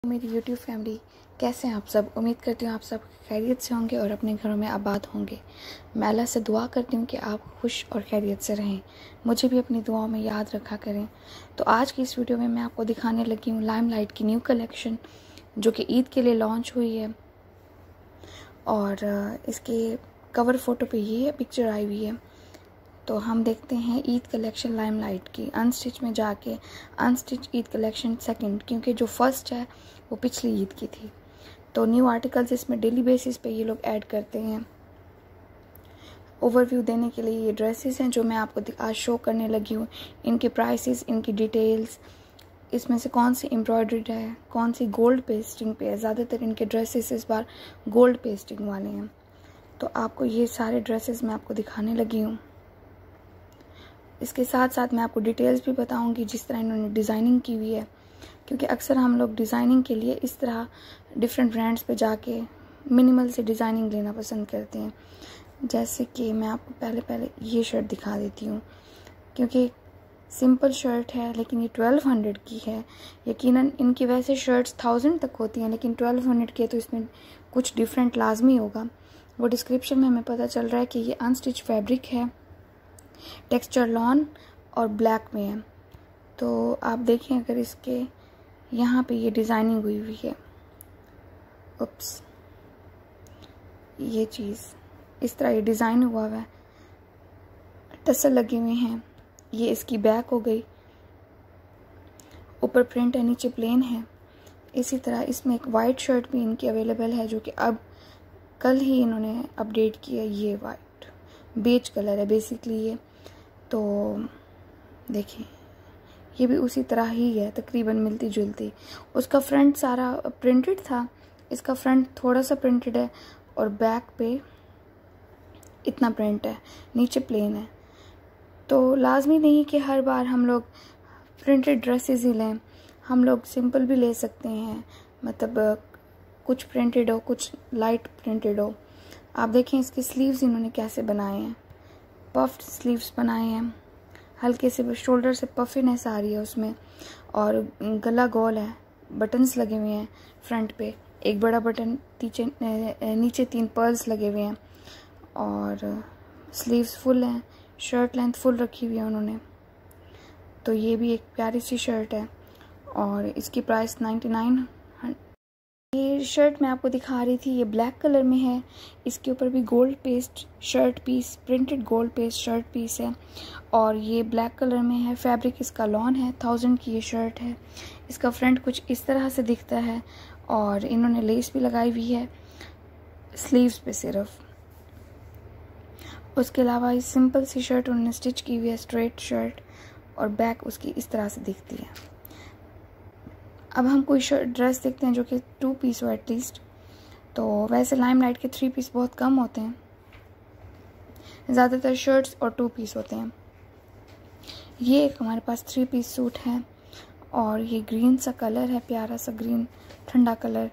मेरी YouTube family, कैसे हैं आप सब। उम्मीद करती हूँ आप सब खैरियत से होंगे और अपने घरों में आबाद होंगे। मैं अल्लाह से दुआ करती हूँ कि आप खुश और खैरियत से रहें, मुझे भी अपनी दुआओं में याद रखा करें। तो आज की इस वीडियो में मैं आपको दिखाने लगी हूँ लाइमलाइट की न्यू कलेक्शन, जो कि ईद के लिए लॉन्च हुई है। और इसके कवर फ़ोटो पे ये पिक्चर आई हुई है। तो हम देखते हैं ईद कलेक्शन लाइमलाइट की अनस्टिच में जाके, अनस्टिच ईद कलेक्शन सेकंड, क्योंकि जो फर्स्ट है वो पिछली ईद की थी। तो न्यू आर्टिकल्स इसमें डेली बेसिस पे ये लोग ऐड करते हैं। ओवरव्यू देने के लिए ये ड्रेसेस हैं जो मैं आपको आज शो करने लगी हूँ। इनके प्राइसेस, इनकी डिटेल्स, इसमें से कौन सी एम्ब्रॉयडर्ड है, कौन सी गोल्ड पेस्टिंग पे है। ज़्यादातर इनके ड्रेसेस इस बार गोल्ड पेस्टिंग वाले हैं। तो आपको ये सारे ड्रेसेस मैं आपको दिखाने लगी हूँ। इसके साथ साथ मैं आपको डिटेल्स भी बताऊंगी जिस तरह इन्होंने डिज़ाइनिंग की हुई है, क्योंकि अक्सर हम लोग डिज़ाइनिंग के लिए इस तरह डिफरेंट ब्रांड्स पे जाके मिनिमल से डिज़ाइनिंग लेना पसंद करते हैं। जैसे कि मैं आपको पहले ये शर्ट दिखा देती हूँ, क्योंकि सिंपल शर्ट है लेकिन ये 1200 की है। यकीनन इनकी वैसे शर्ट्स 1000 तक होती हैं, लेकिन 1200 की है तो इसमें कुछ डिफरेंट लाजमी होगा। वो डिस्क्रिप्शन में हमें पता चल रहा है कि ये अनस्टिच फैब्रिक है, टेक्सचर लॉन और ब्लैक में है। तो आप देखें, अगर इसके यहाँ पे ये डिज़ाइनिंग हुई हुई है, उप्स, ये चीज़ इस तरह ये डिज़ाइन हुआ हुआ है, टसल लगे हुए हैं। ये इसकी बैक हो गई, ऊपर प्रिंट है, नीचे प्लेन है। इसी तरह इसमें एक वाइट शर्ट भी इनकी अवेलेबल है, जो कि अब कल ही इन्होंने अपडेट किया। ये वाइट बेज कलर है बेसिकली ये। तो देखिए, ये भी उसी तरह ही है, तकरीबन मिलती जुलती। उसका फ्रंट सारा प्रिंटेड था, इसका फ्रंट थोड़ा सा प्रिंटेड है और बैक पे इतना प्रिंट है, नीचे प्लेन है। तो लाजमी नहीं कि हर बार हम लोग प्रिंटेड ड्रेसेस ही लें, हम लोग सिंपल भी ले सकते हैं। मतलब कुछ प्रिंटेड हो, कुछ लाइट प्रिंटेड हो। आप देखें इसके स्लीव्स इन्होंने कैसे बनाए हैं, पफ्ड स्लीव्स बनाए हैं, हल्के से शोल्डर से पफिनेस आ रही है उसमें, और गला गोल है, बटन्स लगे हुए हैं फ्रंट पे, एक बड़ा बटन, नीचे 3 पर्ल्स लगे हुए हैं, और स्लीव्स फुल हैं, शर्ट लेंथ फुल रखी हुई है उन्होंने। तो ये भी एक प्यारी सी शर्ट है और इसकी प्राइस 99। ये शर्ट मैं आपको दिखा रही थी, ये ब्लैक कलर में है। इसके ऊपर भी gold paste shirt piece, printed gold paste shirt piece है, और ये ब्लैक कलर में है। फैब्रिक इसका लॉन है, 1000 की ये शर्ट है। इसका फ्रंट कुछ इस तरह से दिखता है, और इन्होंने लेस भी लगाई हुई है स्लीव्स पे सिर्फ। उसके अलावा ये सिंपल सी शर्ट उन्होंने स्टिच की हुई है, स्ट्रेट शर्ट, और बैक उसकी इस तरह से दिखती है। अब हम कोई ड्रेस देखते हैं जो कि 2 पीस हो एटलीस्ट। तो वैसे लाइमलाइट के 3 पीस बहुत कम होते हैं, ज़्यादातर शर्ट्स और 2 पीस होते हैं। ये एक हमारे पास 3 पीस सूट है, और ये ग्रीन सा कलर है, प्यारा सा ग्रीन, ठंडा कलर।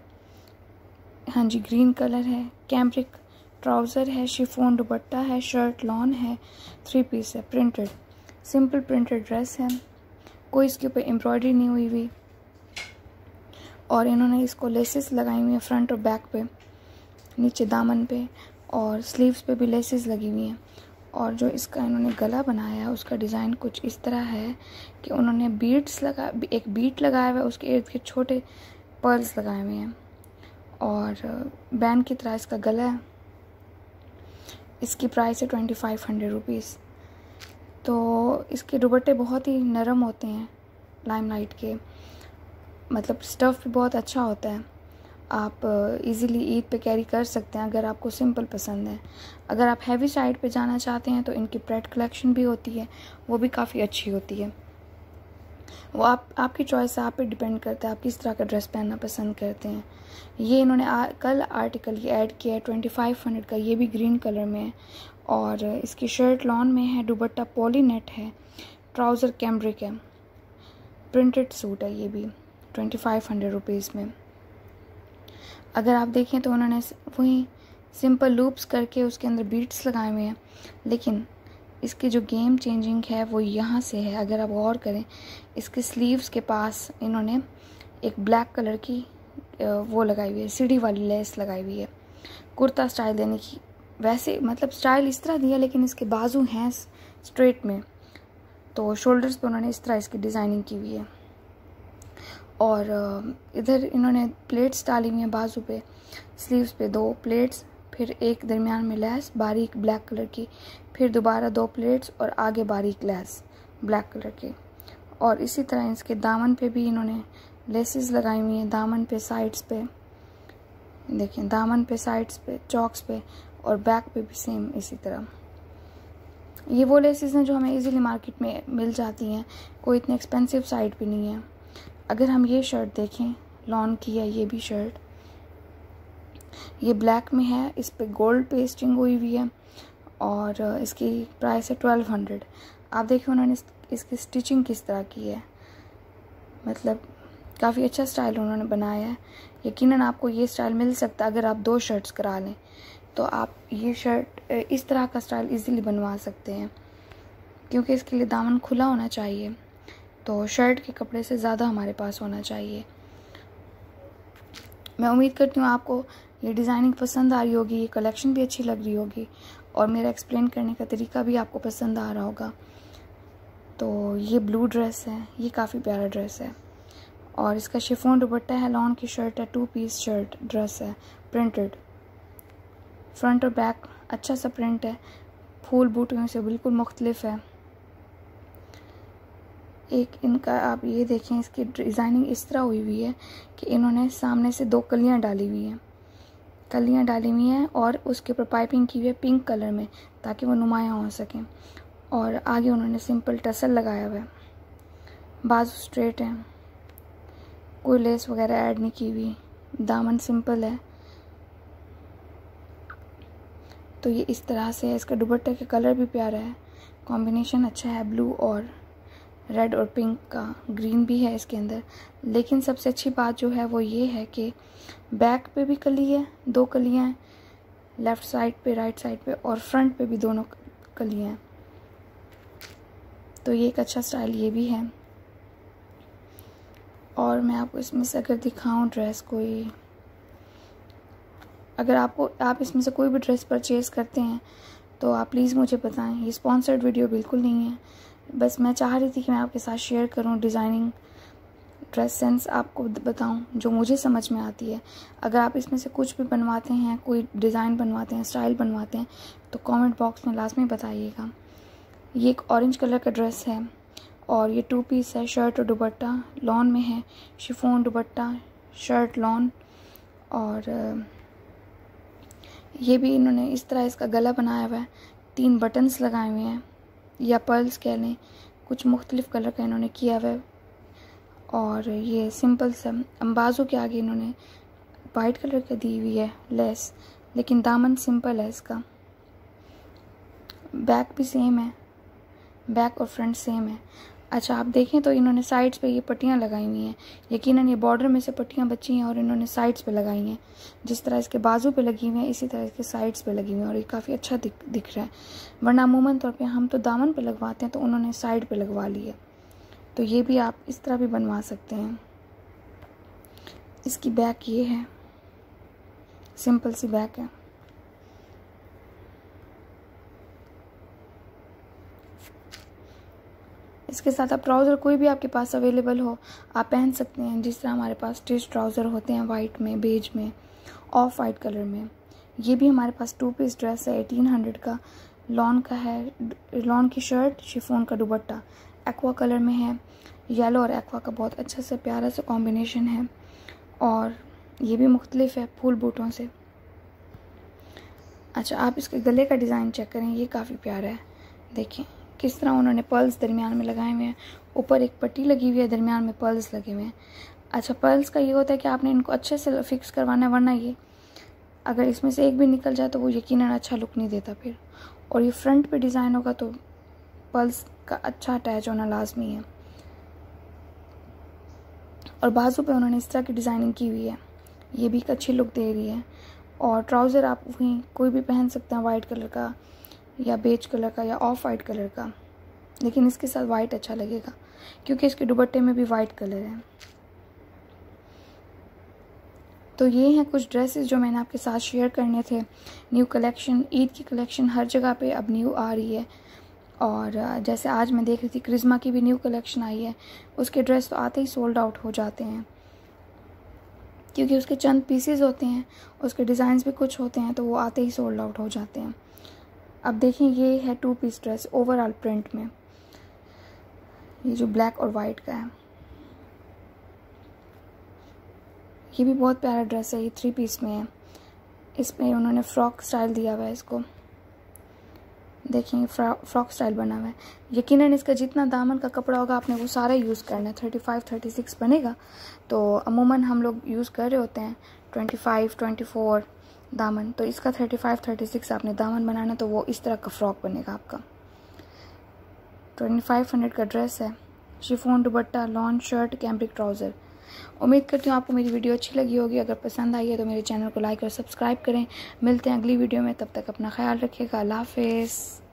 हाँ जी, ग्रीन कलर है। कैम्ब्रिक ट्राउज़र है, शिफॉन दुपट्टा है, शर्ट लॉन है, 3 पीस है, प्रिंटेड, सिंपल प्रिंटेड ड्रेस है, कोई इसके ऊपर एम्ब्रॉयडरी नहीं हुई हुई। और इन्होंने इसको लेसेस लगाई हुई हैं फ्रंट और बैक पे, नीचे दामन पे, और स्लीव्स पे भी लेसेस लगी हुई हैं। और जो इसका इन्होंने गला बनाया है उसका डिज़ाइन कुछ इस तरह है कि उन्होंने बीट्स एक बीट लगाया हुआ है, उसके इर्द गिर्द छोटे पर्ल्स लगाए हुए हैं, और बैंड की तरह इसका गला है। इसकी प्राइस है 2500 रुपीज़। तो इसके दुपट्टे बहुत ही नरम होते हैं लाइमलाइट के, मतलब स्टफ़ भी बहुत अच्छा होता है। आप इजीली ईद पे कैरी कर सकते हैं अगर आपको सिंपल पसंद है। अगर आप हैवी साइड पे जाना चाहते हैं तो इनकी प्रेड कलेक्शन भी होती है, वो भी काफ़ी अच्छी होती है। वो आपकी चॉइस है, आप पे डिपेंड करता है आप किस तरह का ड्रेस पहनना पसंद करते हैं। ये इन्होंने कल आर्टिकल ये ऐड किया है 2500 का, ये भी ग्रीन कलर में है, और इसकी शर्ट लॉन में है, दुपट्टा पॉलीनेट है, ट्राउज़र कैम्ब्रिक है, प्रिंटेड सूट है, ये भी 2500 रुपीज़ में। अगर आप देखें तो उन्होंने वही सिंपल लूप्स करके उसके अंदर बीट्स लगाए हुए हैं, लेकिन इसकी जो गेम चेंजिंग है वो यहाँ से है। अगर आप गौर करें, इसके स्लीव्स के पास इन्होंने एक ब्लैक कलर की वो लगाई हुई है, सीढ़ी वाली लेस लगाई हुई है कुर्ता स्टाइल देने की। वैसे मतलब स्टाइल इस तरह दिया, लेकिन इसके बाजू हैं स्ट्रेट में, तो शोल्डर्स पे उन्होंने इस तरह इसकी डिज़ाइनिंग की हुई है। और इधर इन्होंने प्लेट्स डाली हुई हैं बाजू पे, स्लीव्स पे 2 प्लेट्स, फिर एक दरमियान में लेस बारीक ब्लैक कलर की, फिर दोबारा 2 प्लेट्स और आगे बारीक लेस ब्लैक कलर की। और इसी तरह इसके दामन पे भी इन्होंने लेसेस लगाई हुई हैं, दामन पे, साइड्स पे, देखें दामन पे, साइड्स पे, चॉक्स पे, और बैक पे भी सेम इसी तरह। ये वो लेसेस हैं जो हमें इजीली मार्केट में मिल जाती हैं, कोई इतने एक्सपेंसिव साइड पे नहीं है। अगर हम ये शर्ट देखें, लॉन की है ये भी शर्ट, ये ब्लैक में है, इस पे गोल्ड पेस्टिंग हुई हुई है और इसकी प्राइस है 1200। आप देखिए उन्होंने इसकी स्टिचिंग किस तरह की है, मतलब काफ़ी अच्छा स्टाइल उन्होंने बनाया है। यकीनन आपको ये स्टाइल मिल सकता है अगर आप 2 शर्ट्स करा लें, तो आप ये शर्ट इस तरह का स्टाइल इजीली बनवा सकते हैं, क्योंकि इसके लिए दामन खुला होना चाहिए, तो शर्ट के कपड़े से ज़्यादा हमारे पास होना चाहिए। मैं उम्मीद करती हूँ आपको ये डिज़ाइनिंग पसंद आ रही होगी, ये कलेक्शन भी अच्छी लग रही होगी और मेरा एक्सप्लेन करने का तरीका भी आपको पसंद आ रहा होगा। तो ये ब्लू ड्रेस है, ये काफ़ी प्यारा ड्रेस है और इसका शिफॉन दुपट्टा है, लॉन की शर्ट है, 2 पीस शर्ट ड्रेस है, प्रिंटेड, फ्रंट और बैक अच्छा सा प्रिंट है, फूल बूटियों से बिल्कुल मुख्तलिफ है। एक इनका आप ये देखें, इसकी डिज़ाइनिंग इस तरह हुई हुई है कि इन्होंने सामने से 2 कलियां डाली हुई हैं और उसके ऊपर पाइपिंग की हुई है पिंक कलर में, ताकि वो नुमायाँ हो सकें। और आगे उन्होंने सिंपल टसल लगाया हुआ है, बाजू स्ट्रेट है, कोई लेस वगैरह ऐड नहीं की हुई, दामन सिंपल है। तो ये इस तरह से है। इसका दुपट्टे का कलर भी प्यारा है, कॉम्बिनेशन अच्छा है, ब्लू और रेड और पिंक का, ग्रीन भी है इसके अंदर। लेकिन सबसे अच्छी बात जो है वो ये है कि बैक पे भी कली है, 2 कलियाँ हैं, लेफ़्ट साइड पे, राइट साइड पे, और फ्रंट पे भी दोनों कलियाँ हैं। तो ये एक अच्छा स्टाइल ये भी है। और मैं आपको इसमें से अगर दिखाऊं ड्रेस कोई, अगर आप इसमें से कोई भी ड्रेस परचेज़ करते हैं तो आप प्लीज़ मुझे बताएं। ये स्पॉन्सर्ड वीडियो बिल्कुल नहीं है, बस मैं चाह रही थी कि मैं आपके साथ शेयर करूं, डिज़ाइनिंग ड्रेस सेंस आपको बताऊं जो मुझे समझ में आती है। अगर आप इसमें से कुछ भी बनवाते हैं, कोई डिज़ाइन बनवाते हैं, स्टाइल बनवाते हैं, तो कमेंट बॉक्स में लाजमी बताइएगा। ये एक ऑरेंज कलर का ड्रेस है और ये 2 पीस है, शर्ट और दुपट्टा लॉन में है, शिफॉन दुपट्टा, शर्ट लॉन। और ये भी इन्होंने इस तरह इसका गला बनाया हुआ है, 3 बटन्स लगाए हुए हैं या पर्ल्स कह लें, कुछ मुख्तलिफ कलर का इन्होंने किया हुआ है। और ये सिंपल सा बाजू के आगे इन्होंने वाइट कलर का दी हुई है लेस, लेकिन दामन सिंपल है इसका। बैक भी सेम है, बैक और फ्रंट सेम है। अच्छा आप देखें तो इन्होंने साइड्स पे ये पट्टियाँ लगाई हुई हैं, यकीनन ये बॉर्डर में से पट्टियाँ बची हैं और इन्होंने साइड्स पे लगाई हैं। जिस तरह इसके बाजू पे लगी हुई हैं इसी तरह इसके साइड्स पे लगी हुई हैं और ये काफ़ी अच्छा दिख रहा है। वरना अमूमन तौर पे हम तो दामन पे लगवाते हैं, तो उन्होंने साइड पे लगवा ली है। तो ये भी आप इस तरह भी बनवा सकते हैं। इसकी बैक ये है, सिंपल सी बैक है। इसके साथ आप ट्राउज़र कोई भी आपके पास अवेलेबल हो आप पहन सकते हैं, जिस तरह हमारे पास स्टिच ट्राउज़र होते हैं, वाइट में, बेज में, ऑफ वाइट कलर में। ये भी हमारे पास 2 पीस ड्रेस है, 1800 का, लॉन का है, लॉन की शर्ट, शिफॉन का दुपट्टा, एक्वा कलर में है, येलो और एक्वा का बहुत अच्छा सा प्यारा सा कॉम्बिनेशन है और ये भी मुख्तलिफ है फूल बूटों से। अच्छा आप इसके गले का डिज़ाइन चेक करें, ये काफ़ी प्यारा है, देखें किस तरह उन्होंने पर्ल्स दरमियान में लगाए हुए हैं, ऊपर एक पट्टी लगी हुई है, दरमियान में पर्ल्स लगे हुए हैं। अच्छा पर्ल्स का ये होता है कि आपने इनको अच्छे से फिक्स करवाना है, वरना ये अगर इसमें से एक भी निकल जाए तो वो यकीनन अच्छा लुक नहीं देता फिर। और ये फ्रंट पे डिज़ाइन होगा तो पर्ल्स का अच्छा अटैच होना लाजमी है। और बाजू पे उन्होंने इस तरह की डिज़ाइनिंग की हुई है, ये भी एक अच्छी लुक दे रही है। और ट्राउज़र आप वहीं कोई भी पहन सकते हैं, वाइट कलर का या बेज कलर का या ऑफ वाइट कलर का, लेकिन इसके साथ वाइट अच्छा लगेगा क्योंकि इसके दुपट्टे में भी वाइट कलर है। तो ये हैं कुछ ड्रेसेस जो मैंने आपके साथ शेयर करने थे। न्यू कलेक्शन, ईद की कलेक्शन हर जगह पे अब न्यू आ रही है। और जैसे आज मैं देख रही थी क्रिश्मा की भी न्यू कलेक्शन आई है, उसके ड्रेस तो आते ही सोल्ड आउट हो जाते हैं, क्योंकि उसके चंद पीसेस होते हैं, उसके डिज़ाइंस भी कुछ होते हैं, तो वो आते ही सोल्ड आउट हो जाते हैं। अब देखें, ये है 2 पीस ड्रेस ओवरऑल प्रिंट में, ये जो ब्लैक और वाइट का है, ये भी बहुत प्यारा ड्रेस है। ये 3 पीस में है, इसमें उन्होंने फ्रॉक स्टाइल दिया हुआ है। इसको देखिए, फ्रॉक स्टाइल बना हुआ है। यकीनन इसका जितना दामन का कपड़ा होगा आपने वो सारा यूज़ करना है। 35-36 बनेगा, तो अमूमन हम लोग यूज़ कर रहे होते हैं 25-24 दामन, तो इसका 35-36 आपने दामन बनाना, तो वो इस तरह का फ्रॉक बनेगा आपका। 2500 का ड्रेस है, शिफॉन दुपट्टा, लॉन शर्ट, कैम्ब्रिक ट्राउज़र। उम्मीद करती हूँ आपको मेरी वीडियो अच्छी लगी होगी। अगर पसंद आई है तो मेरे चैनल को लाइक और सब्सक्राइब करें। मिलते हैं अगली वीडियो में, तब तक अपना ख्याल रखिएगा। अल्लाह हाफ़िज़।